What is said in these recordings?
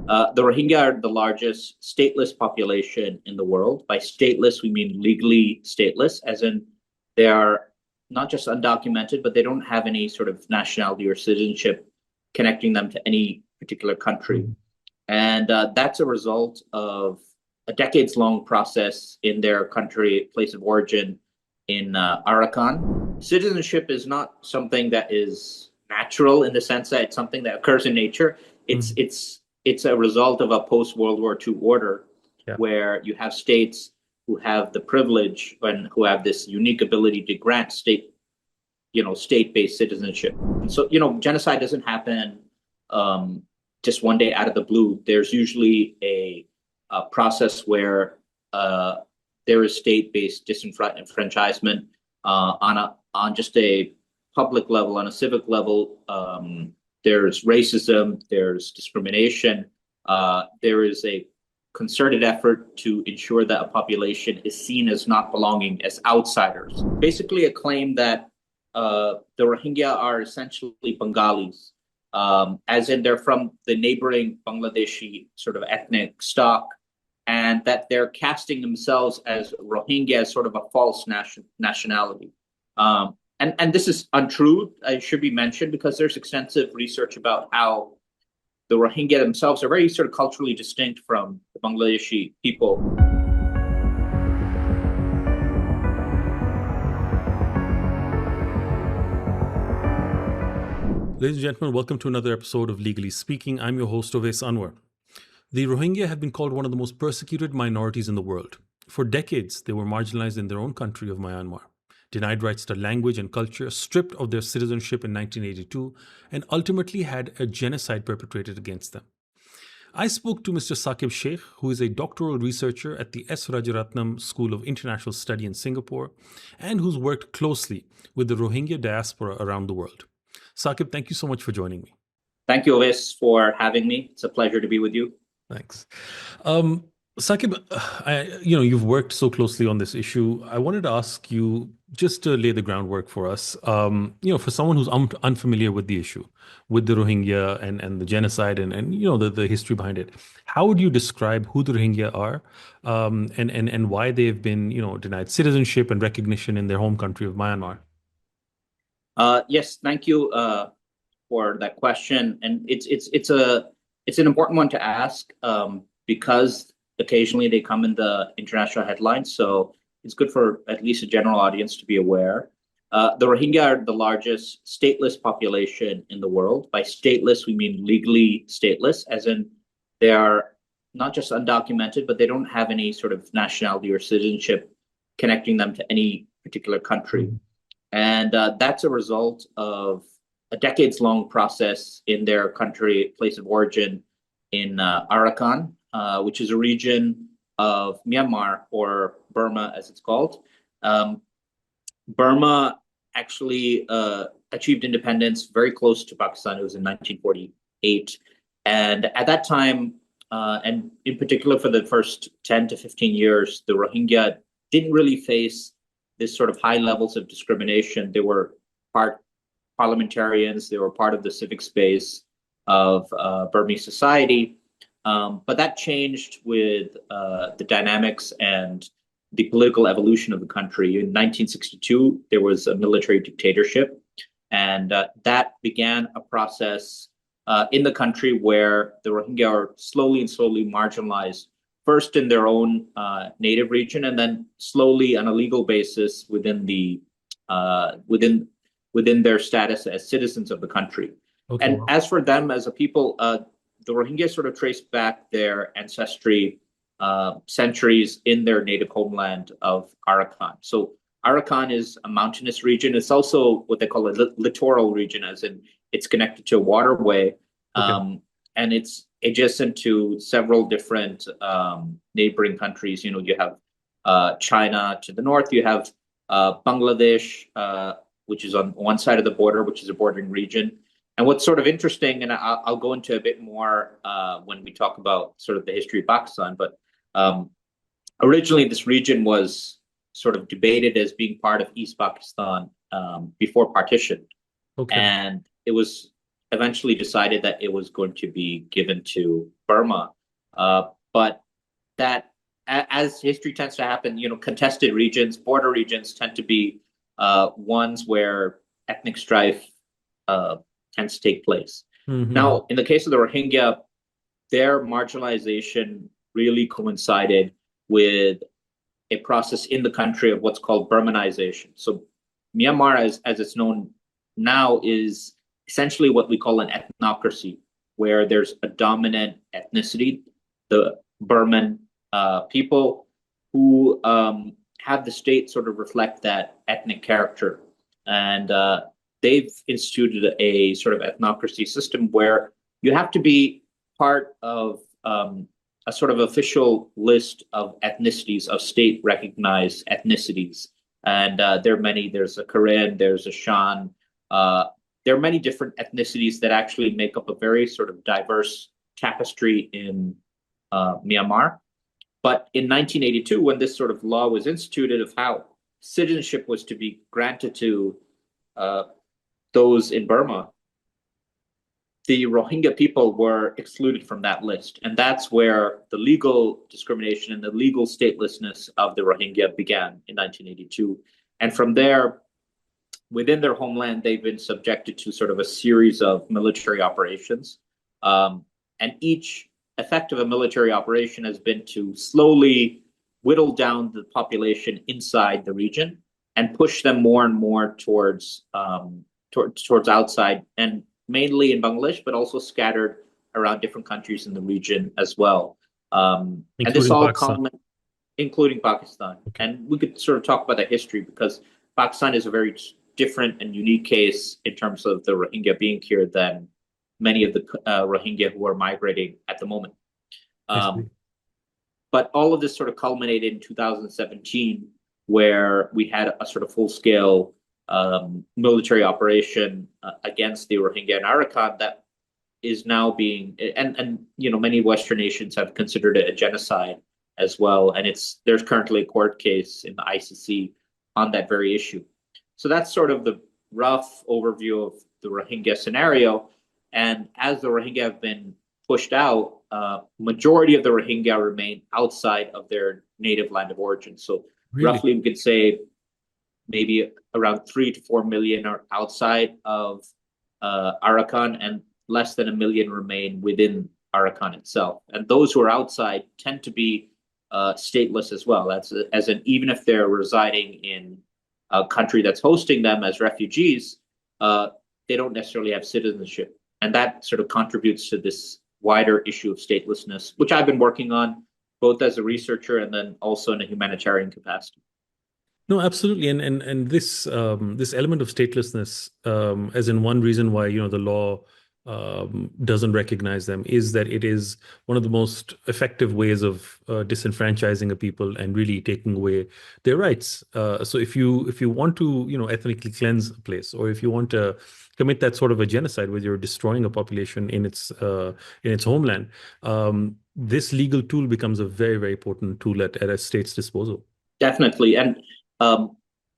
The Rohingya are the largest stateless population in the world. By stateless, we mean legally stateless, as in they are not just undocumented, but they don't have any sort of nationality or citizenship connecting them to any particular country. Mhm. And that's a result of a decades-long process in their country, place of origin in Arakan. Citizenship is not something that is natural in the sense that it's something that occurs in nature. It's Mhm. it's it's a result of a post-World War II order Yeah. where you have states who have the privilege and who have this unique ability to grant state-based citizenship. And so, genocide doesn't happen um, just one day out of the blue. There's usually a process where uh, there is state-based disenfranchisement on just a public level, on a civic level. There's racism, there's discrimination, there is a concerted effort to ensure that a population is seen as not belonging, as outsiders. Basically, a claim that the Rohingya are essentially Bengalis, as in they're from the neighboring Bangladeshi sort of ethnic stock, and that they're casting themselves as Rohingya as sort of a false nationality. And this is untrue. It should be mentioned because there's extensive research about how the Rohingya themselves are very sort of culturally distinct from the Bangladeshi people. Ladies and gentlemen, welcome to another episode of Legally Speaking. I'm your host, Oves Anwer. The Rohingya have been called one of the most persecuted minorities in the world. For decades, they were marginalized in their own country of Myanmar, denied rights to language and culture, stripped of their citizenship in 1982, and ultimately had a genocide perpetrated against them. I spoke to Mr. Saqib Sheikh, who is a doctoral researcher at the S. Rajaratnam School of International Study in Singapore, and who's worked closely with the Rohingya diaspora around the world. Saqib, thank you so much for joining me. Thank you, Ovis, for having me. It's a pleasure to be with you. Thanks. Um, Saqib, you've worked so closely on this issue. I wanted to ask you just to lay the groundwork for us. For someone who's unfamiliar with the issue, with the Rohingya and the genocide and the history behind it, how would you describe who the Rohingya are, and why they've been denied citizenship and recognition in their home country of Myanmar? Yes, thank you for that question, and it's an important one to ask because occasionally they come in the international headlines. So it's good for at least a general audience to be aware. The Rohingya are the largest stateless population in the world. By stateless, we mean legally stateless, as in they are not just undocumented, but they don't have any sort of nationality or citizenship connecting them to any particular country. Mhm. And that's a result of a decades-long process in their country, place of origin in Arakan, which is a region of Myanmar, or Burma as it's called. Um, Burma actually achieved independence very close to Pakistan. It was in 1948. And at that time, and in particular for the first 10 to 15 years, the Rohingya didn't really face this sort of high levels of discrimination. They were part parliamentarians, they were part of the civic space of Burmese society. But that changed with the dynamics and the political evolution of the country. In 1962, there was a military dictatorship, and that began a process in the country where the Rohingya are slowly and slowly marginalized, first in their own native region, and then slowly on a legal basis within their status as citizens of the country. Okay. And as for them as a people, the Rohingya sort of trace back their ancestry centuries in their native homeland of Arakan. So Arakan is a mountainous region. It's also what they call a littoral region, as in it's connected to a waterway, Okay. and it's adjacent to several different neighboring countries. You have China to the north. You have Bangladesh, which is on one side of the border, which is a bordering region. And what's sort of interesting, and I'll go into a bit more when we talk about sort of the history of Pakistan, but um, originally this region was sort of debated as being part of East Pakistan before partition. Okay. And it was eventually decided that it was going to be given to Burma. But that, as history tends to happen, contested regions, border regions tend to be ones where ethnic strife tends to take place. Now, in the case of the Rohingya, their marginalization really coincided with a process in the country of what's called Burmanization. So Myanmar, as it's known now, is essentially what we call an ethnocracy, where there's a dominant ethnicity, the Burman people, who have the state sort of reflect that ethnic character. And they've instituted a sort of ethnocracy system where you have to be part of a sort of official list of ethnicities, of state-recognized ethnicities. And there are many. There's a Karen, there's a Shan. There are many different ethnicities that actually make up a very sort of diverse tapestry in Myanmar. But in 1982, when this sort of law was instituted of how citizenship was to be granted to those in Burma, the Rohingya people were excluded from that list. And that's where the legal discrimination and the legal statelessness of the Rohingya began in 1982. And from there, within their homeland, they've been subjected to sort of a series of military operations. And each effect of a military operation has been to slowly whittle down the population inside the region and push them more and more towards outside, and mainly in Bangladesh, but also scattered around different countries in the region as well. And this all including Pakistan. Okay. And we could sort of talk about the history, because Pakistan is a very different and unique case in terms of the Rohingya being here than many of the Rohingya who are migrating at the moment. But all of this sort of culminated in 2017, where we had a sort of full-scale military operation against the Rohingya in Arakan that is now being, and many Western nations have considered it a genocide as well. And there's currently a court case in the ICC on that very issue. So that's sort of the rough overview of the Rohingya scenario. And as the Rohingya have been pushed out, majority of the Rohingya remain outside of their native land of origin. So roughly we could say maybe around 3 to 4 million are outside of Arakan, and less than 1 million remain within Arakan itself. And those who are outside tend to be stateless as well. As in, even if they're residing in a country that's hosting them as refugees, they don't necessarily have citizenship. And that sort of contributes to this wider issue of statelessness, which I've been working on both as a researcher and then also in a humanitarian capacity. No, absolutely, and this this element of statelessness, as in one reason why the law doesn't recognize them, is that it is one of the most effective ways of disenfranchising a people and really taking away their rights. So if you want to ethnically cleanse a place, or if you want to commit that sort of a genocide where you're destroying a population in its homeland, this legal tool becomes a very, very important tool at a state's disposal. Definitely, and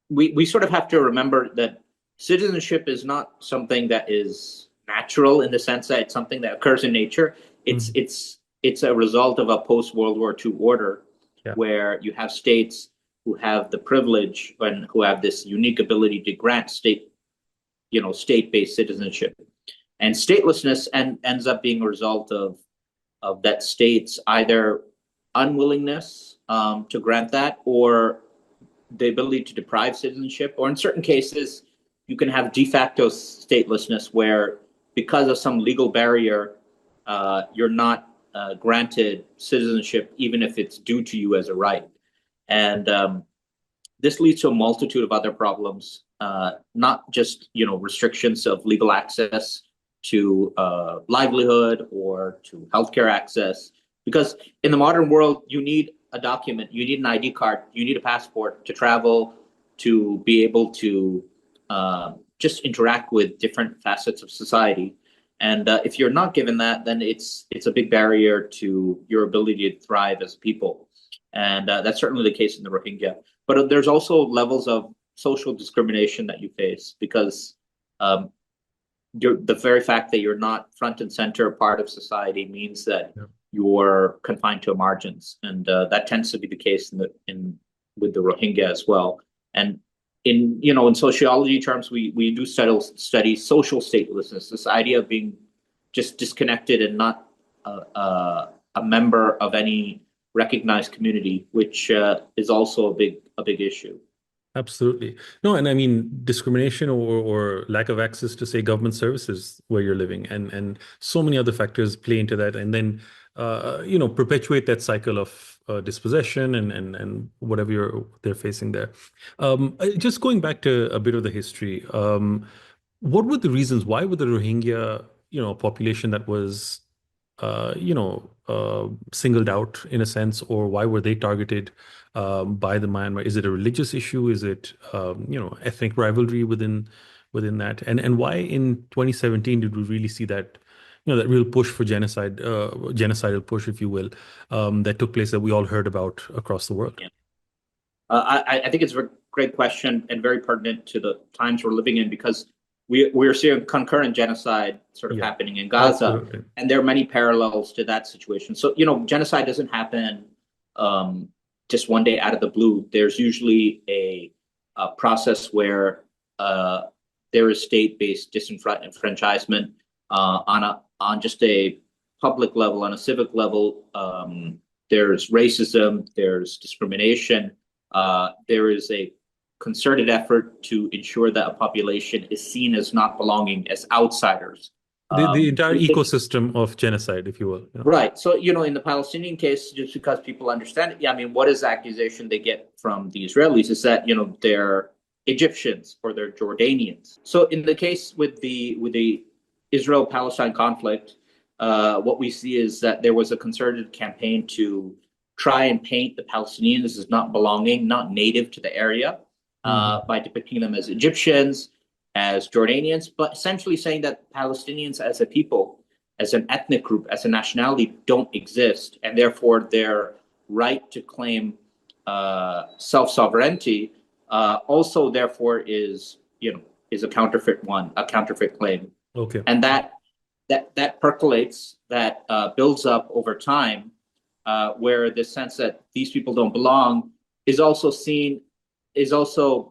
we sort of have to remember that citizenship is not something that is natural in the sense that it's something that occurs in nature. It's a result of a post-World War II order, where you have states who have the privilege and who have this unique ability to grant state-based citizenship. And statelessness ends up being a result of that state's either unwillingness to grant that, or the ability to deprive citizenship, or in certain cases, you can have de facto statelessness where, because of some legal barrier, you're not granted citizenship, even if it's due to you as a right. And this leads to a multitude of other problems, not just restrictions of legal access to livelihood or to healthcare access, because in the modern world, you need a document, you need an ID card, you need a passport to travel, to be able to just interact with different facets of society. And if you're not given that, then it's a big barrier to your ability to thrive as a people. And that's certainly the case in the Rohingya. But there's also levels of social discrimination that you face, because the very fact that you're not front and center part of society means that you're confined to margins, and that tends to be the case in with the Rohingya as well. And in sociology terms, we do study social statelessness, this idea of being just disconnected and not a member of any recognized community, which is also a big issue. Absolutely. No, and I mean discrimination or lack of access to, say, government services where you're living, and so many other factors play into that, and then perpetuate that cycle of dispossession and whatever they're facing there. Just going back to a bit of the history, what were the reasons? Why were the Rohingya, a population that was singled out in a sense, or why were they targeted by the Myanmar? Is it a religious issue? Is it ethnic rivalry within that? And why in 2017 did we really see that that real push for genocide, genocidal push, if you will, that took place that we all heard about across the world? Yeah. I think it's a great question and very pertinent to the times we're living in, because we're seeing concurrent genocide sort of happening in Gaza, absolutely. And there are many parallels to that situation. So, genocide doesn't happen just one day out of the blue. There's usually a process where there is state-based disenfranchisement on just a public level, on a civic level. There's racism, there's discrimination, there is a concerted effort to ensure that a population is seen as not belonging, as outsiders. The entire ecosystem of genocide, if you will. Right. So, in the Palestinian case, just because people understand it, I mean, what is the accusation they get from the Israelis is that, they're Egyptians or they're Jordanians. So in the case with the Israel-Palestine conflict, what we see is that there was a concerted campaign to try and paint the Palestinians as not belonging, not native to the area, by depicting them as Egyptians, as Jordanians, but essentially saying that Palestinians as a people, as an ethnic group, as a nationality, don't exist, and therefore their right to claim self-sovereignty also therefore is a counterfeit claim. Okay. And that percolates, that builds up over time, where the sense that these people don't belong is also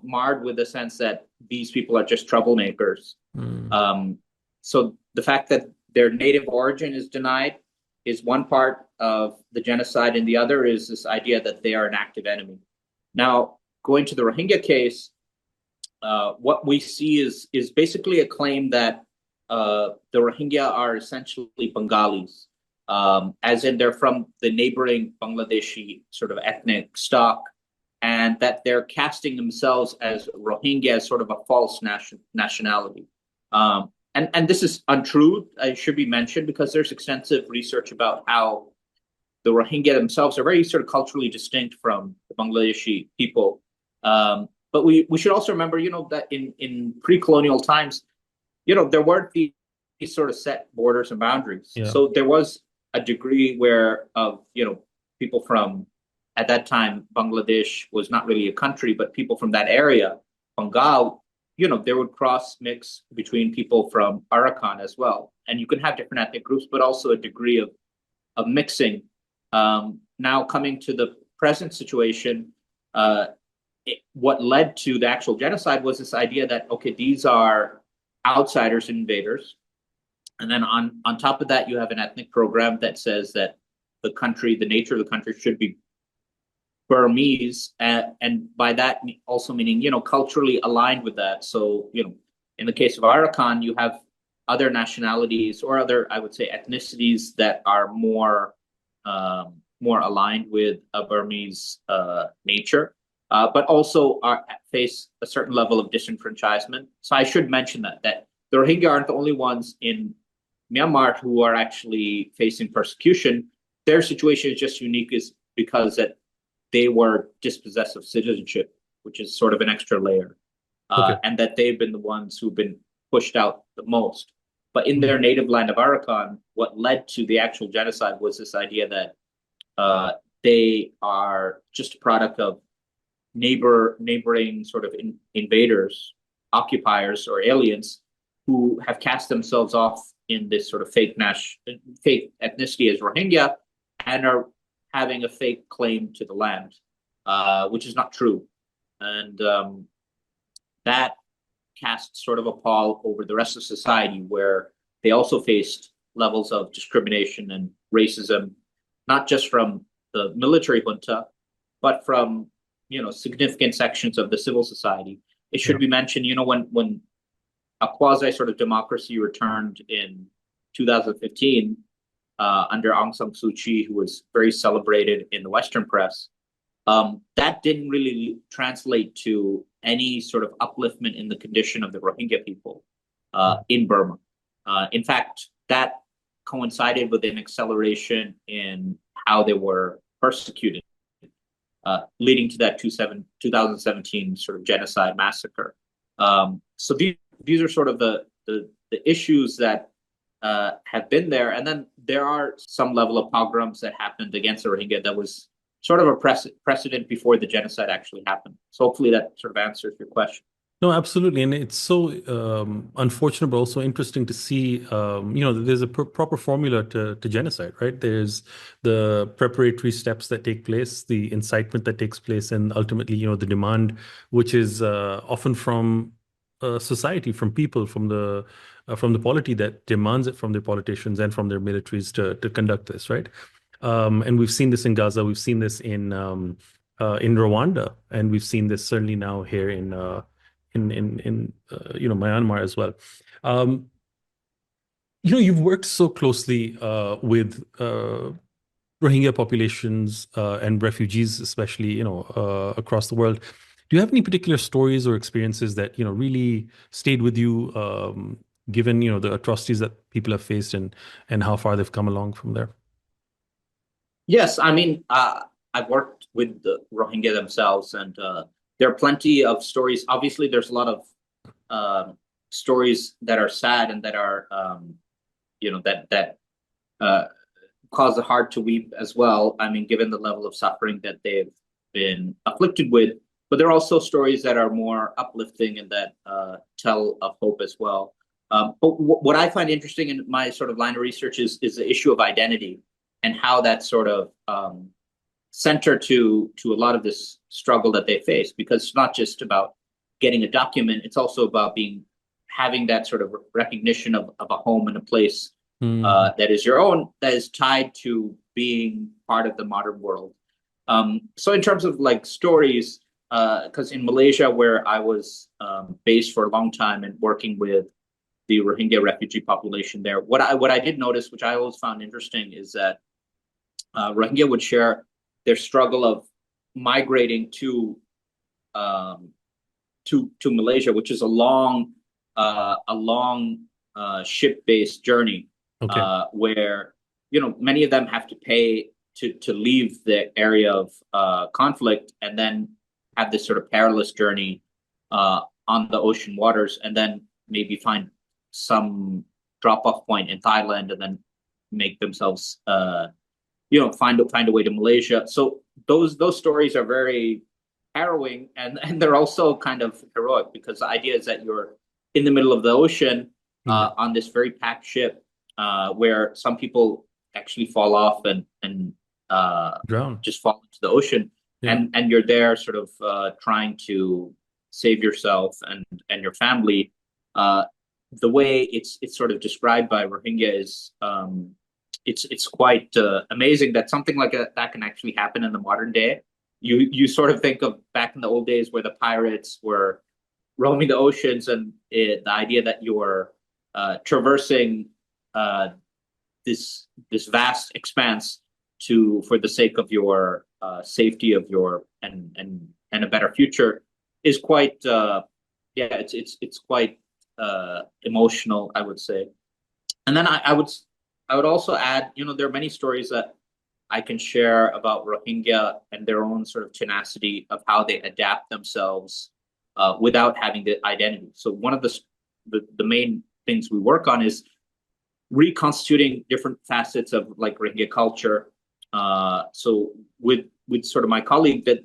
marred with the sense that these people are just troublemakers. So the fact that their native origin is denied is one part of the genocide, and the other is this idea that they are an active enemy. Now, going to the Rohingya case, what we see is basically a claim that the Rohingya are essentially Bengalis, as in they're from the neighboring Bangladeshi sort of ethnic stock, and that they're casting themselves as Rohingya as sort of a false nationality. And this is untrue, it should be mentioned, because there's extensive research about how the Rohingya themselves are very sort of culturally distinct from the Bangladeshi people. But we should also remember, that in pre-colonial times, there weren't these sort of set borders and boundaries. Yeah. So there was a degree where people from, at that time, Bangladesh was not really a country, but people from that area, Bengal, there would cross mix between people from Arakan as well. And you can have different ethnic groups, but also a degree of mixing. Now coming to the present situation, what led to the actual genocide was this idea that, okay, these are outsiders and invaders. And then on top of that, you have an ethnic program that says that the nature of the country should be Burmese, and by that also meaning, culturally aligned with that. So, in the case of Arakan, you have other nationalities or other, I would say, ethnicities that are more aligned with a Burmese nature, but also face a certain level of disenfranchisement. So I should mention that the Rohingya aren't the only ones in Myanmar who are actually facing persecution. Their situation is just unique because that they were dispossessed of citizenship, which is sort of an extra layer, and that they've been the ones who've been pushed out the most. But in their native land of Arakan, what led to the actual genocide was this idea that they are just a product of neighboring sort of invaders, occupiers, or aliens who have cast themselves off in this sort of fake ethnicity as Rohingya, and are having a fake claim to the land, which is not true. And that casts sort of a pall over the rest of society, where they also faced levels of discrimination and racism, not just from the military junta, but from significant sections of the civil society. It should be mentioned, when a quasi sort of democracy returned in 2015 under Aung San Suu Kyi, who was very celebrated in the Western press. That didn't really translate to any sort of upliftment in the condition of the Rohingya people in Burma. In fact, that coincided with an acceleration in how they were persecuted, leading to that 2017 sort of genocide massacre. So these are sort of the issues that have been there. And then there are some level of pogroms that happened against the Rohingya that was sort of a precedent before the genocide actually happened. So hopefully that sort of answers your question. No, absolutely. And it's so unfortunate, but also interesting to see, there's a proper formula to genocide, right? There's the preparatory steps that take place, the incitement that takes place, and ultimately, the demand, which is often from society, from people, from the polity that demands it from their politicians and from their militaries to conduct this, right? And we've seen this in Gaza, we've seen this in Rwanda, and we've seen this certainly now here in Myanmar as well. You've worked so closely with Rohingya populations and refugees, especially across the world. Do you have any particular stories or experiences that really stayed with you, given the atrocities that people have faced and how far they've come along from there? Yes, I mean, I've worked with the Rohingya themselves, and there are plenty of stories. Obviously, there's a lot of stories that are sad and that are, that cause the heart to weep as well. I mean, given the level of suffering that they've been afflicted with. But there are also stories that are more uplifting and that tell of hope as well. But what I find interesting in my sort of line of research is the issue of identity, and how that sort of center to a lot of this struggle that they face, because it's not just about getting a document; it's also about having that sort of recognition of a home and a place that is your own, that is tied to being part of the modern world. So in terms of like stories, because in Malaysia, where I was based for a long time and working with the Rohingya refugee population there, what I did notice, which I always found interesting, is that Rohingya would share their struggle of migrating to Malaysia, which is a long ship-based journey, where many of them have to pay to leave the area of conflict, and then have this sort of perilous journey on the ocean waters, and then maybe find some drop-off point in Thailand, and then make themselves find a way to Malaysia. So those stories are very harrowing, and they're also kind of heroic, because the idea is that you're in the middle of the ocean on this very packed ship, where some people actually fall off and drown, just fall into the ocean, and you're there sort of trying to save yourself and your family. The way it's sort of described by Rohingya is it's quite amazing that something like that can actually happen in the modern day. You sort of think of back in the old days where the pirates were roaming the oceans, and the idea that you're traversing this vast expanse for the sake of your safety of your and a better future is quite it's quite emotional, I would say. And then I would also add, there are many stories that I can share about Rohingya and their own sort of tenacity of how they adapt themselves without having the identity. So one of the main things we work on is reconstituting different facets of like Rohingya culture. So with sort of my colleague, that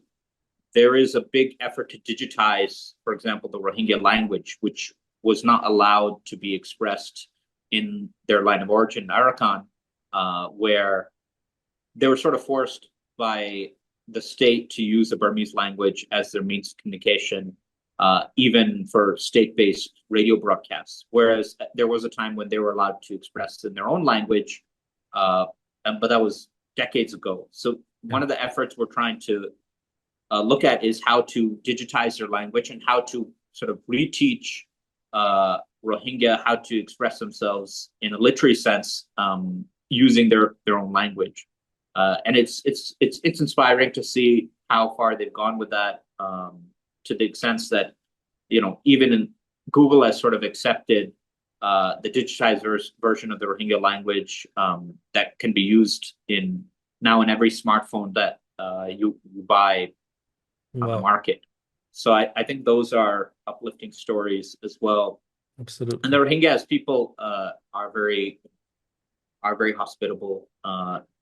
there is a big effort to digitize, for example, the Rohingya language, which was not allowed to be expressed in their line of origin, Arakan, where they were sort of forced by the state to use the Burmese language as their means of communication, even for state-based radio broadcasts. Whereas there was a time when they were allowed to express in their own language, but that was decades ago. So one of the efforts we're trying to look at is how to digitize their language and how to sort of reteach Rohingya how to express themselves in a literary sense, using their own language. And it's inspiring to see how far they've gone with that, to the extent that, even in Google has sort of accepted the digitized version of the Rohingya language that can be used now in every smartphone that you buy on the market. So I think those are uplifting stories as well. Absolutely. And the Rohingya as people are very hospitable.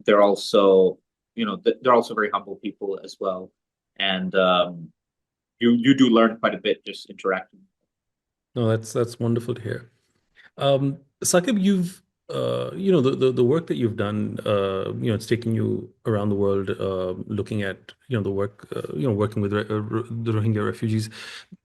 They're also, they're also very humble people as well. And you do learn quite a bit just interacting. No, that's wonderful to hear. Saqib, you've the work that you've done, it's taken you around the world, looking at the work, working with the Rohingya refugees,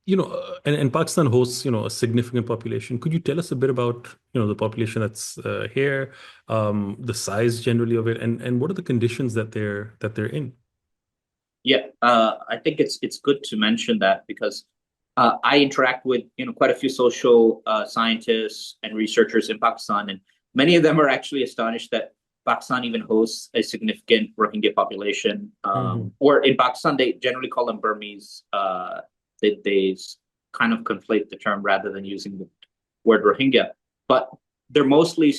and Pakistan hosts a significant population. Could you tell us a bit about the population that's here, the size generally of it, and what are the conditions that they're in? Yeah, I think it's good to mention that because I interact with quite a few social scientists and researchers in Pakistan, and many of them are actually astonished that Pakistan even hosts a significant Rohingya population. Or in Pakistan, they generally call them Burmese. They kind of conflate the term rather than using the word Rohingya. But they're mostly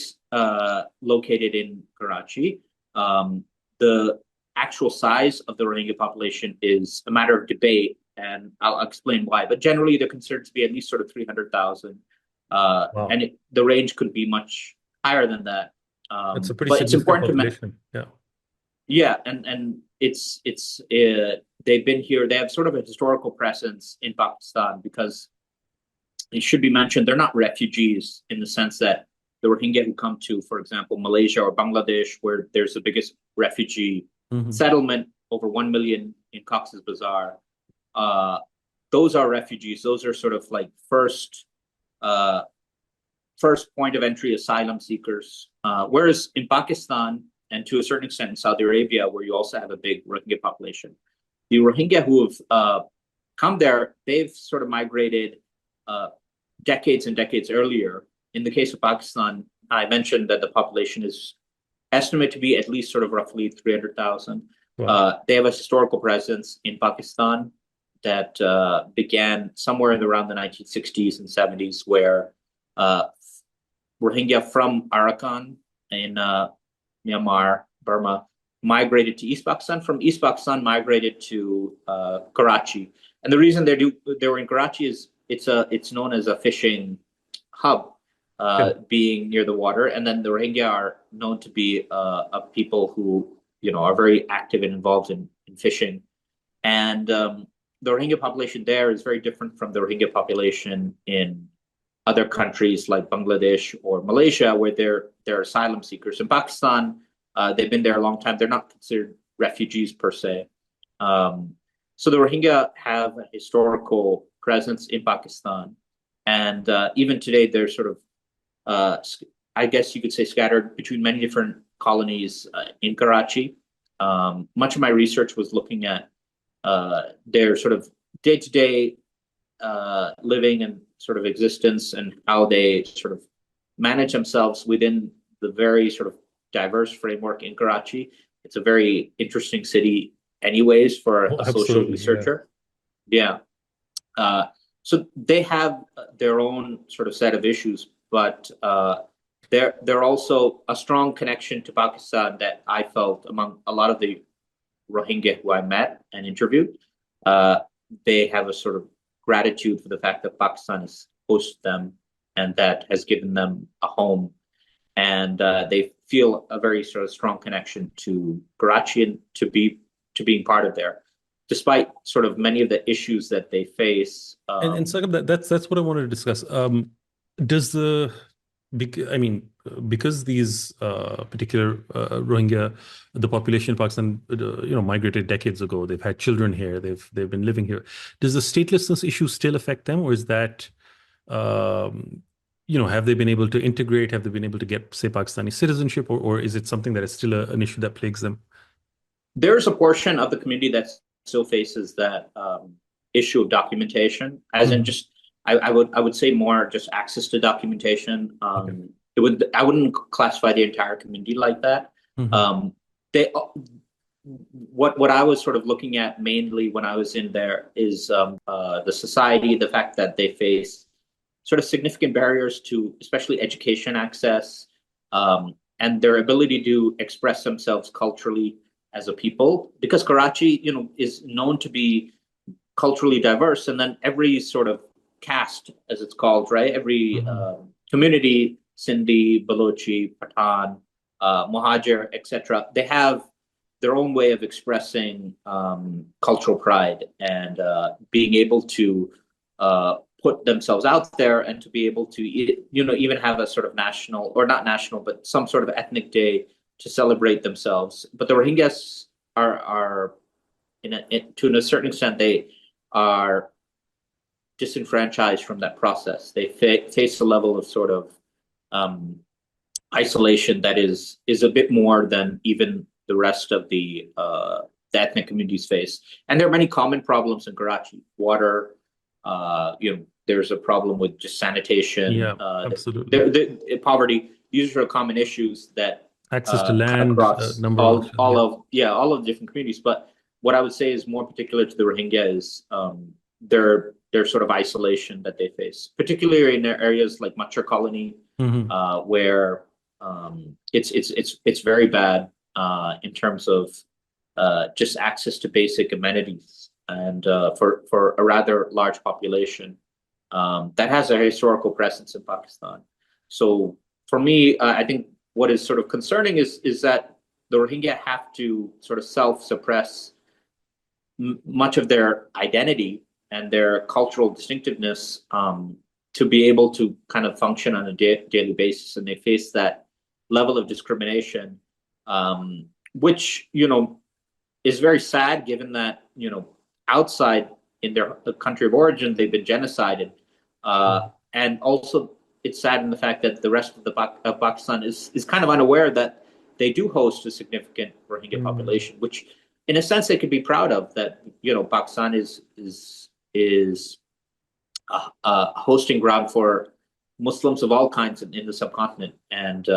located in Karachi. The actual size of the Rohingya population is a matter of debate, and I'll explain why. But generally, they're considered to be at least sort of 300,000. Wow. And the range could be much higher than that. It's a pretty but it's important population. Yeah, and they've been here. They have sort of a historical presence in Pakistan because it should be mentioned they're not refugees in the sense that the Rohingya who come to, for example, Malaysia or Bangladesh, where there's the biggest refugee settlement, over 1 million in Cox's Bazar. Those are refugees. Those are sort of like first point of entry asylum seekers. Whereas in Pakistan, and to a certain extent in Saudi Arabia, where you also have a big Rohingya population, the Rohingya who have come there, they've sort of migrated decades and decades earlier. In the case of Pakistan, I mentioned that the population is estimated to be at least sort of roughly 300,000. Wow. They have a historical presence in Pakistan that began somewhere in around the 1960s and 70s, where Rohingya from Arakan in Myanmar, Burma, migrated to East Pakistan. From East Pakistan, migrated to Karachi. And the reason they were in Karachi is it's known as a fishing hub, being near the water. And then the Rohingya are known to be a people who are very active and involved in fishing. And the Rohingya population there is very different from the Rohingya population in other countries like Bangladesh or Malaysia, where they're asylum seekers. In Pakistan, they've been there a long time. They're not considered refugees per se. So the Rohingya have a historical presence in Pakistan. And even today, they're sort of, I guess you could say, scattered between many different colonies in Karachi. Much of my research was looking at their sort of day-to-day living and sort of existence, and how they sort of manage themselves within the very sort of diverse framework in Karachi. It's a very interesting city anyways for a social researcher. Yeah. So they have their own sort of set of issues, but they're also a strong connection to Pakistan that I felt among a lot of the Rohingya who I met and interviewed. They have a sort of gratitude for the fact that Pakistan has hosted them and that has given them a home. And they feel a very sort of strong connection to Karachi and to being part of there, despite sort of many of the issues that they face. And Saqib, that's what I wanted to discuss. I mean, because these particular Rohingya, the population in Pakistan, migrated decades ago. They've had children here. They've been living here. Does the statelessness issue still affect them, or is that, have they been able to integrate? Have they been able to get, say, Pakistani citizenship, or is it something that is still an issue that plagues them? There's a portion of the community that still faces that issue of documentation, as in just I would say more just access to documentation. I wouldn't classify the entire community like that. They what I was sort of looking at mainly when I was in there is the society, the fact that they face sort of significant barriers to especially education access, and their ability to express themselves culturally as a people, because Karachi, is known to be culturally diverse, and then every sort of caste, as it's called, right? Every community, Sindhi, Balochi, Pathan, Muhajir, etc., they have their own way of expressing cultural pride and being able to put themselves out there, and to be able to, even have a sort of national, or not national, but some sort of ethnic day to celebrate themselves. But the Rohingyas are to a certain extent, they are disenfranchised from that process. They face a level of sort of isolation that is a bit more than even the rest of the ethnic communities face. And there are many common problems in Karachi. Water, there's a problem with just sanitation. Yeah, absolutely. Poverty. These are common issues that access to cut land, across number all of all of the different communities. But what I would say is more particular to the Rohingya is their sort of isolation that they face, particularly in their areas like Machar Colony, where it's very bad in terms of just access to basic amenities, and for a rather large population that has a historical presence in Pakistan. So for me, I think what is sort of concerning is that the Rohingya have to sort of self-suppress much of their identity and their cultural distinctiveness to be able to kind of function on a daily basis, and they face that level of discrimination, which is very sad, given that outside in their country of origin they've been genocided, and also it's sad in the fact that the rest of Pakistan is kind of unaware that they do host a significant Rohingya population, which in a sense they could be proud of. That Pakistan is a hosting ground for Muslims of all kinds in the subcontinent, and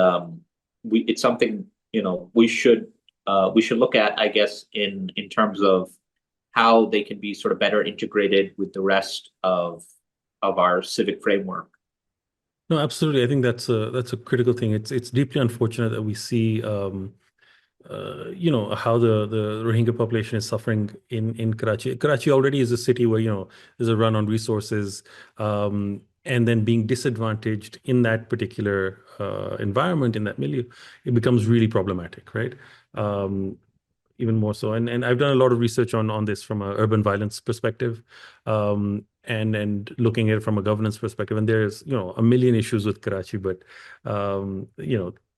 it's something we should look at, I guess, in terms of how they can be sort of better integrated with the rest of our civic framework. No, absolutely. I think that's a critical thing. It's deeply unfortunate that we see how the Rohingya population is suffering in Karachi. Karachi already is a city where there's a run on resources, and then being disadvantaged in that particular environment, in that milieu, it becomes really problematic, right? Even more so. And I've done a lot of research on this from an urban violence perspective, and looking at it from a governance perspective. And there's a million issues with Karachi, but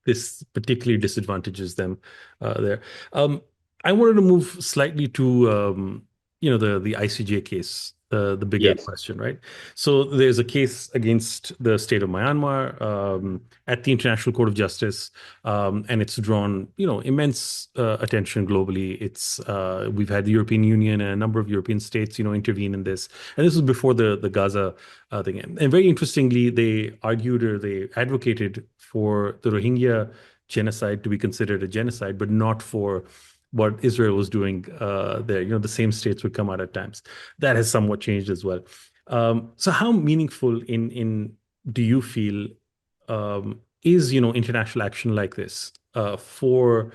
this particularly disadvantages them there. I wanted to move slightly to the ICJ case, the bigger question, right? So there's a case against the state of Myanmar at the International Court of Justice, and it's drawn immense attention globally. We've had the European Union and a number of European states intervene in this, and this was before the Gaza thing. And very interestingly, they argued, or they advocated for the Rohingya genocide to be considered a genocide, but not for what Israel was doing there. The same states would come out at times. That has somewhat changed as well. So how meaningful do you feel is international action like this for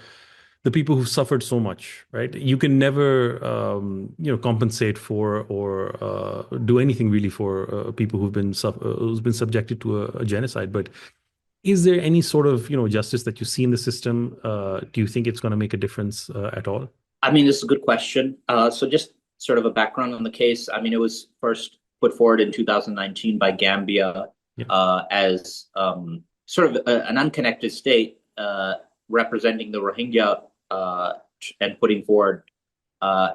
the people who suffered so much, right? You can never compensate for or do anything really for people who've been subjected to a genocide, but is there any sort of justice that you see in the system? Do you think it's going to make a difference at all? I mean, this is a good question. So just sort of a background on the case. I mean, it was first put forward in 2019 by Gambia as sort of an unconnected state representing the Rohingya and putting forward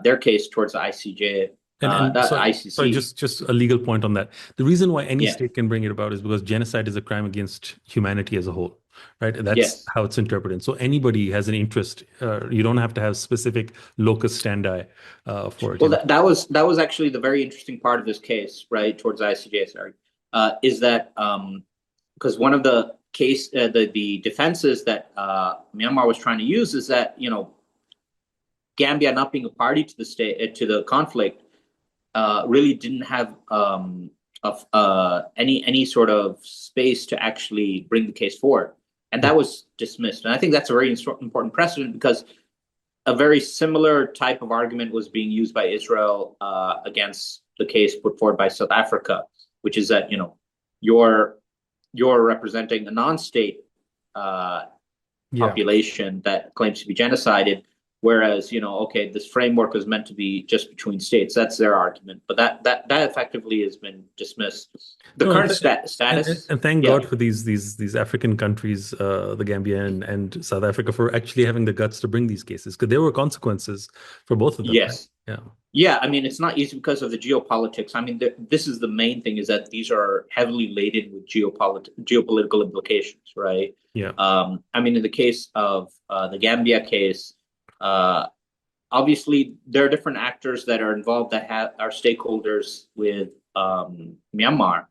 their case towards the ICJ, And the sorry, ICC. just a legal point on that. The reason why any Yeah. state can bring it about is because genocide is a crime against humanity as a whole, right? That's Yes. how it's interpreted. So anybody has an interest. You don't have to have specific locus standi for it. Well, that was actually the very interesting part of this case, right? Towards the ICJ, sorry, is that because one of the the defenses that Myanmar was trying to use is that Gambia not being a party to the state to the conflict really didn't have any sort of space to actually bring the case forward, and that was dismissed. And I think that's a very important precedent because a very similar type of argument was being used by Israel against the case put forward by South Africa, which is that you're representing a non-state population that claims to be genocided, whereas okay, this framework was meant to be just between states. That's their argument, but that effectively has been dismissed. The current status, and thank God for these African countries, the Gambia and South Africa, for actually having the guts to bring these cases, because there were consequences for both of them. Yes. Right? Yeah, I mean, it's not easy because of the geopolitics. I mean, this is the main thing, is that these are heavily laden with geopolitical implications, right? Yeah. I mean, in the case of the Gambia case, obviously there are different actors that are involved that are stakeholders with Myanmar,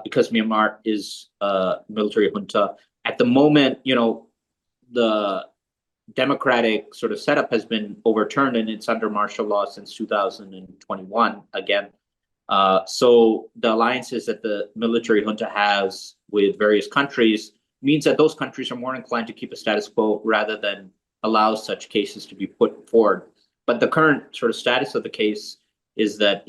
because Myanmar is a military junta. At the moment, the democratic sort of setup has been overturned and it's under martial law since 2021 again. So the alliances that the military junta has with various countries means that those countries are more inclined to keep a status quo rather than allow such cases to be put forward. But the current sort of status of the case is that,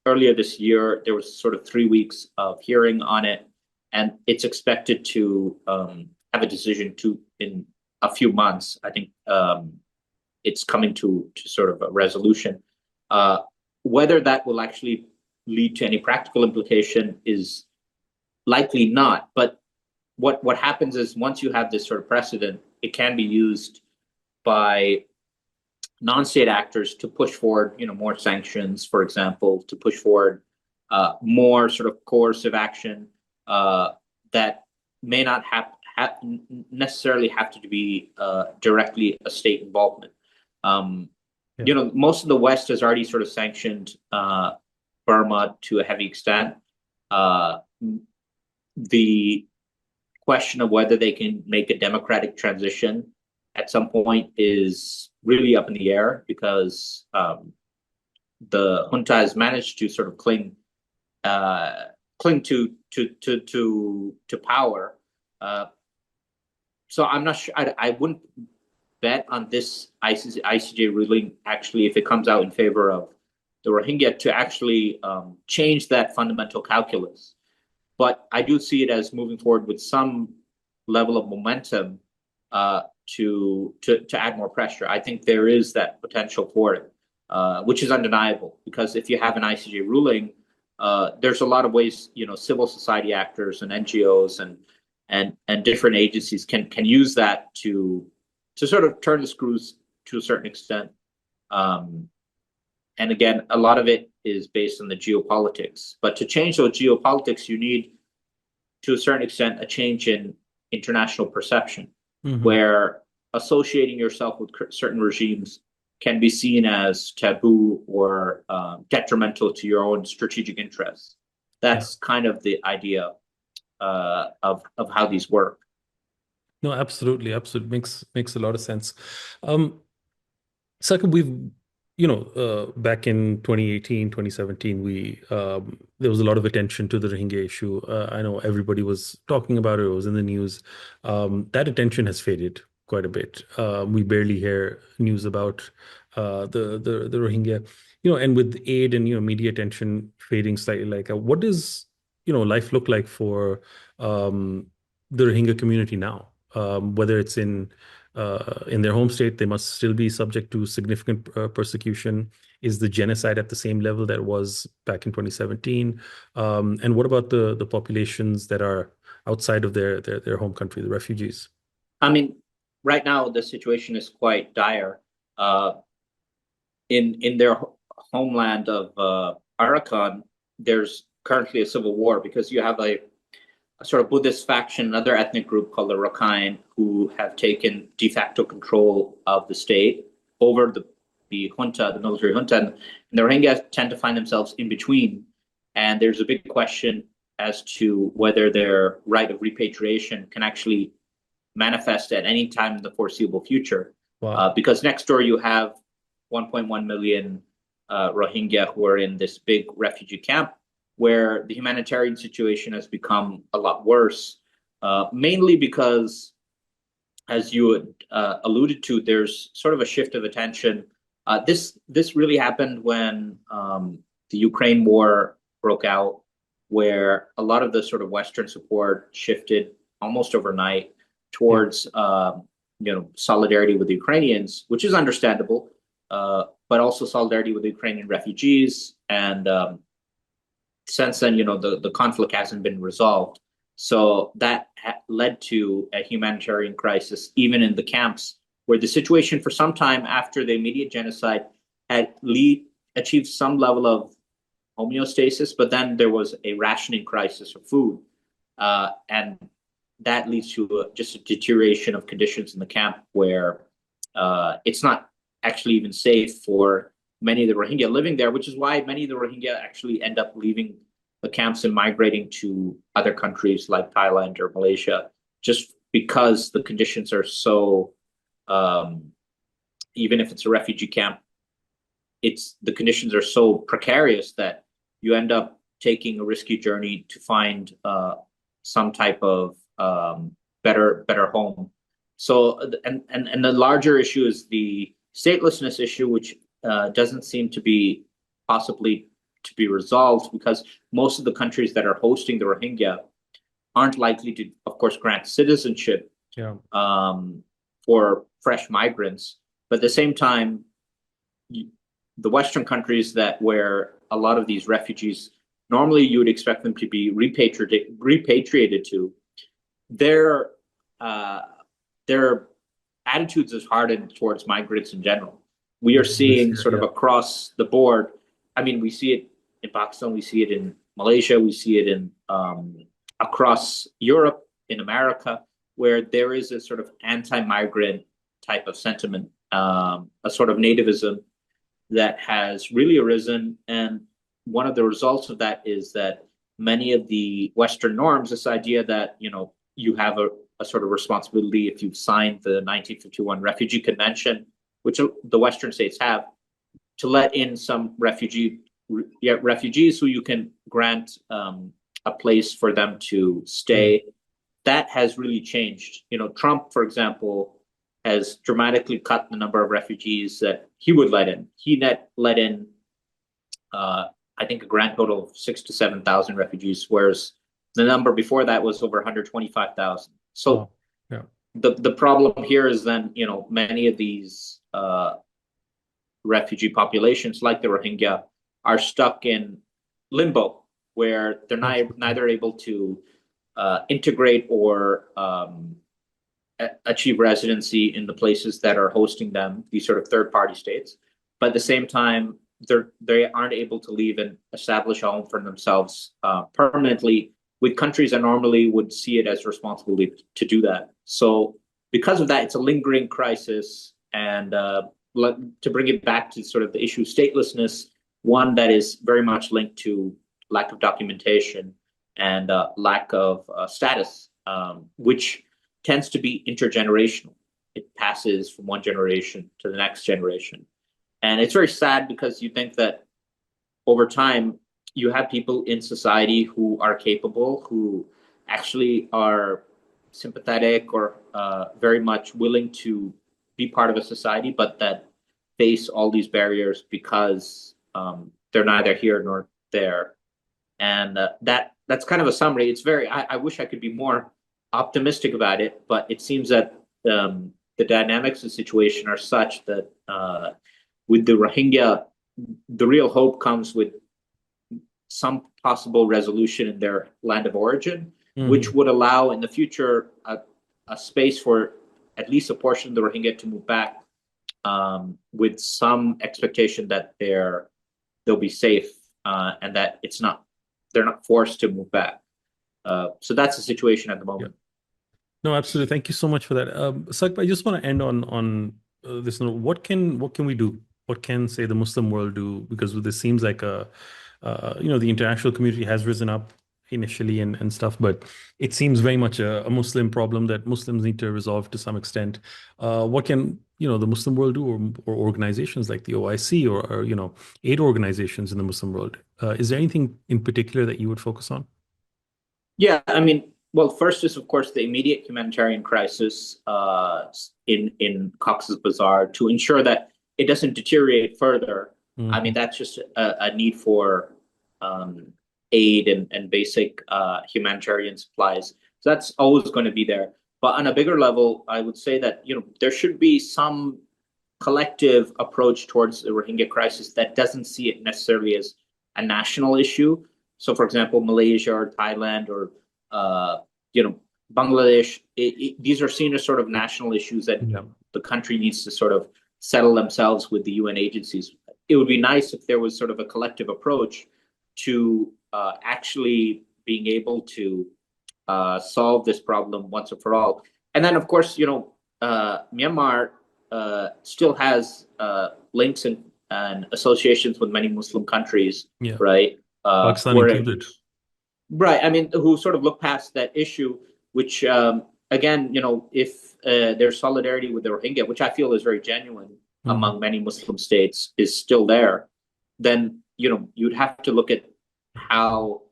earlier this year, there was sort of 3 weeks of hearing on it, and it's expected to have a decision in a few months. I think it's coming to sort of a resolution. Whether that will actually lead to any practical implication is likely not. But what happens is, once you have this sort of precedent, it can be used by non-state actors to push forward, more sanctions, for example, to push forward more sort of coercive action that may not necessarily have to be directly a state involvement. Most of the West has already sort of sanctioned Burma to a heavy extent. The question of whether they can make a democratic transition at some point is really up in the air, because the junta has managed to sort of cling to power. So I'm not sure. I wouldn't bet on this ICJ ruling, actually, if it comes out in favor of the Rohingya, to actually change that fundamental calculus. But I do see it as moving forward with some level of momentum to add more pressure. I think there is that potential for it, which is undeniable, because if you have an ICJ ruling, there's a lot of ways civil society actors and NGOs and different agencies can use that to sort of turn the screws to a certain extent. And again, a lot of it is based on the geopolitics. But to change those geopolitics, you need, to a certain extent, a change in international perception, where associating yourself with certain regimes can be seen as taboo or detrimental to your own strategic interests. That's kind of the idea of how these work. No, absolutely. Makes a lot of sense. Saqib, we've back in 2018, 2017, there was a lot of attention to the Rohingya issue. I know everybody was talking about it. It was in the news. That attention has faded quite a bit. We barely hear news about the Rohingya, and with aid and media attention fading slightly, like what does life look like for the Rohingya community now? Whether it's in their home state, they must still be subject to significant persecution. Is the genocide at the same level that it was back in 2017? And what about the populations that are outside of their home country, the refugees? I mean, right now the situation is quite dire. Uh, in their homeland of Arakan, there's currently a civil war because you have a sort of Buddhist faction, another ethnic group called the Rakhine, who have taken de facto control of the state over the junta, the military junta, and the Rohingya tend to find themselves in between. And there's a big question as to whether their right of repatriation can actually manifest at any time in the foreseeable future. Wow. Because next door you have 1.1 million Rohingya who are in this big refugee camp where the humanitarian situation has become a lot worse, mainly because, as you alluded to, there's sort of a shift of attention. This really happened when the Ukraine war broke out, where a lot of the sort of Western support shifted almost overnight towards solidarity with the Ukrainians, which is understandable, but also solidarity with the Ukrainian refugees. And since then, the conflict hasn't been resolved. So that led to a humanitarian crisis, even in the camps, where the situation for some time after the immediate genocide had achieved some level of homeostasis, but then there was a rationing crisis of food. And that leads to just a deterioration of conditions in the camp where it's not actually even safe for many of the Rohingya living there, which is why many of the Rohingya actually end up leaving the camps and migrating to other countries like Thailand or Malaysia, just because the conditions are so, even if it's a refugee camp, the conditions are so precarious that you end up taking a risky journey to find some type of better home. So, and the larger issue is the statelessness issue, which doesn't seem to be possibly to be resolved because most of the countries that are hosting the Rohingya aren't likely to, of course, grant citizenship for fresh migrants. But at the same time, the Western countries where a lot of these refugees, normally you would expect them to be repatriated to, their attitudes have hardened towards migrants in general. We are seeing sort of across the board. I mean, we see it in Pakistan, we see it in Malaysia, we see it in across Europe, in America, where there is a sort of anti-migrant type of sentiment, a sort of nativism that has really arisen. And one of the results of that is that many of the Western norms, this idea that, you have a sort of responsibility if you've signed the 1951 Refugee Convention, which the Western states have, to let in some refugees who you can grant a place for them to stay. That has really changed. Trump, for example, has dramatically cut the number of refugees that he would let in. He let in, I think, a grand total of 6,000 to 7,000 refugees, whereas the number before that was over 125,000. So the problem here is then, many of these refugee populations, like the Rohingya, are stuck in limbo, where they're neither able to integrate or achieve residency in the places that are hosting them, these sort of third-party states. But at the same time, they aren't able to leave and establish a home for themselves permanently with countries that normally would see it as responsibility to do that. So because of that, it's a lingering crisis. And to bring it back to sort of the issue of statelessness, one that is very much linked to lack of documentation and lack of status, which tends to be intergenerational. It passes from one generation to the next generation. And it's very sad because you think that over time, you have people in society who are capable, who actually are sympathetic or very much willing to be part of a society, but that face all these barriers because they're neither here nor there. And that's kind of a summary. It's I wish I could be more optimistic about it, but it seems that the dynamics of the situation are such that with the Rohingya, the real hope comes with some possible resolution in their land of origin. which would allow in the future a space for at least a portion of the Rohingya to move back, with some expectation that they'll be safe, and that they're not forced to move back. So that's the situation at the moment. No, absolutely. Thank you so much for that. Saqib, I just want to end on this note. What can we do? What can, say, the Muslim world do? Because this seems like the international community has risen up initially and stuff, but it seems very much a Muslim problem that Muslims need to resolve to some extent. What can the Muslim world do, or organizations like the OIC or aid organizations in the Muslim world? Is there anything in particular that you would focus on? Yeah, I mean, well, first is, of course, the immediate humanitarian crisis in Cox's Bazar, to ensure that it doesn't deteriorate further. I mean, that's just a need for aid and basic humanitarian supplies. So that's always going to be there. But on a bigger level, I would say that there should be some collective approach towards the Rohingya crisis that doesn't see it necessarily as a national issue. So, for example, Malaysia or Thailand or Bangladesh, these are seen as sort of national issues that the country needs to sort of settle themselves with the UN agencies. It would be nice if there was sort of a collective approach to actually being able to solve this problem once and for all. And then, of course, Myanmar still has links and associations with many Muslim countries, right? Pakistan included. Right. I mean, who sort of look past that issue, which, again, if their solidarity with the Rohingya, which I feel is very genuine among many Muslim states, is still there, then, you'd have to look at how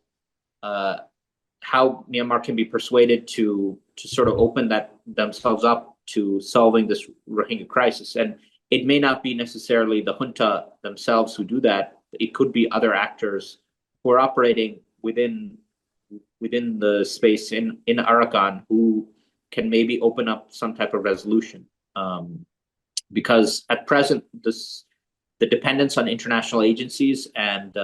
Myanmar can be persuaded to sort of open themselves up to solving this Rohingya crisis. And it may not be necessarily the junta themselves who do that. It could be other actors who are operating within the space in Arakan who can maybe open up some type of resolution. Because at present, the dependence on international agencies and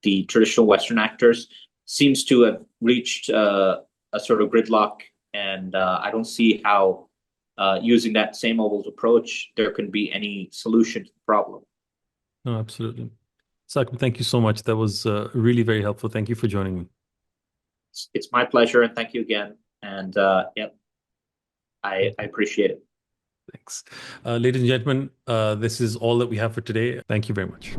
the traditional Western actors seems to have reached a sort of gridlock, and I don't see how using that same old approach there can be any solution to the problem. No, absolutely. Saqib, thank you so much. That was really very helpful. Thank you for joining me. It's my pleasure, and thank you again. And I appreciate it. Thanks. Ladies and gentlemen, this is all that we have for today. Thank you very much.